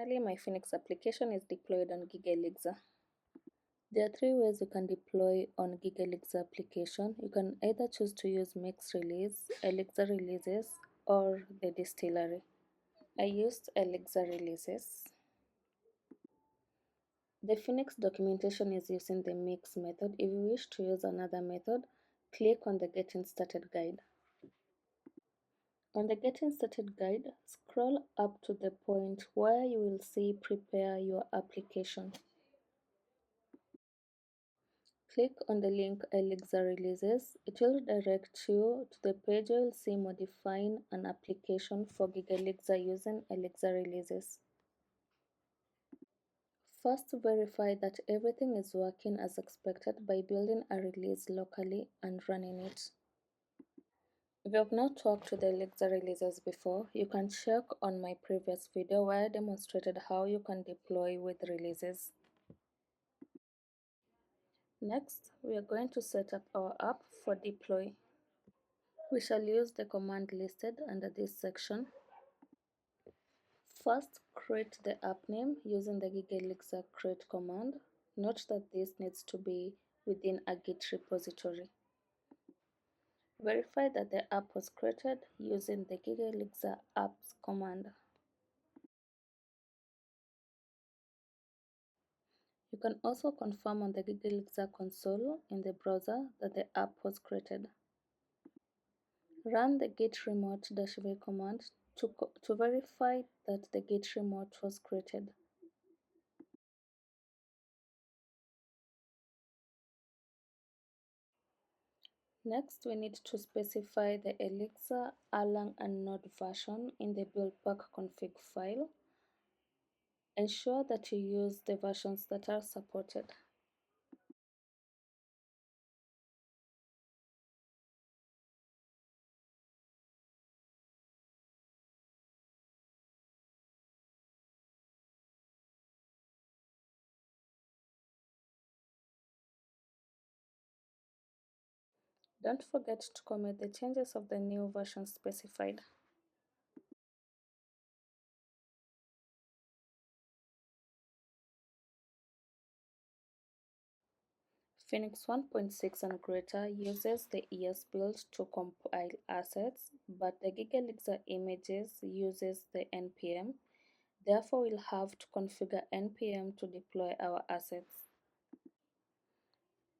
Finally, my Phoenix application is deployed on Gigalixir. There are three ways you can deploy on Gigalixir application. You can either choose to use mix release, Elixir releases, or the distillery. I used Elixir releases. The Phoenix documentation is using the mix method. If you wish to use another method, click on the Getting Started guide. On the Getting Started guide, scroll up to the point where you will see Prepare your application. Click on the link Elixir releases. It will direct you to the page where you'll see Modifying an application for Gigalixir using Elixir releases. First, verify that everything is working as expected by building a release locally and running it. If you have not talked to the Elixir releases before, you can check on my previous video where I demonstrated how you can deploy with releases. Next, we are going to set up our app for deploy. We shall use the command listed under this section. First, create the app name using the Gigalixir create command. Note that this needs to be within a Git repository. Verify that the app was created using the Gigalixir apps command. You can also confirm on the Gigalixir console in the browser that the app was created. Run the git remote -v command to verify that the git remote was created. Next, we need to specify the Elixir, Erlang, and Node version in the buildpack config file. Ensure that you use the versions that are supported. Don't forget to commit the changes of the new version specified. Phoenix 1.6 and greater uses the ES build to compile assets, but the Gigalixir images uses the npm. Therefore, we'll have to configure npm to deploy our assets.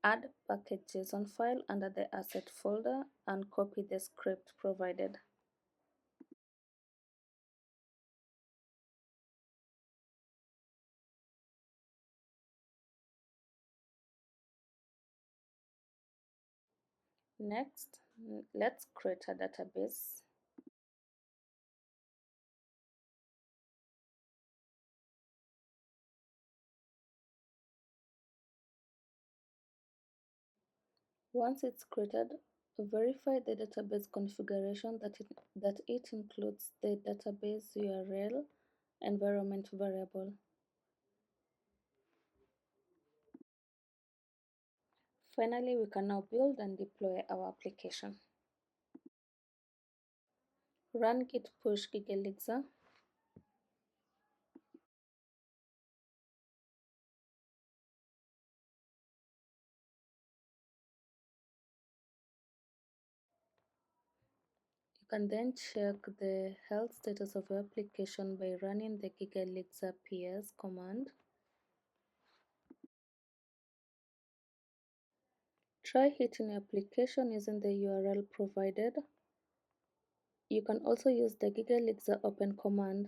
Add package.json file under the asset folder and copy the script provided. Next, let's create a database. Once it's created, verify the database configuration that it includes the database URL environment variable. Finally, we can now build and deploy our application. Run git push Gigalixir. You can then check the health status of your application by running the Gigalixir ps command. Try hitting your application using the URL provided. You can also use the Gigalixir open command.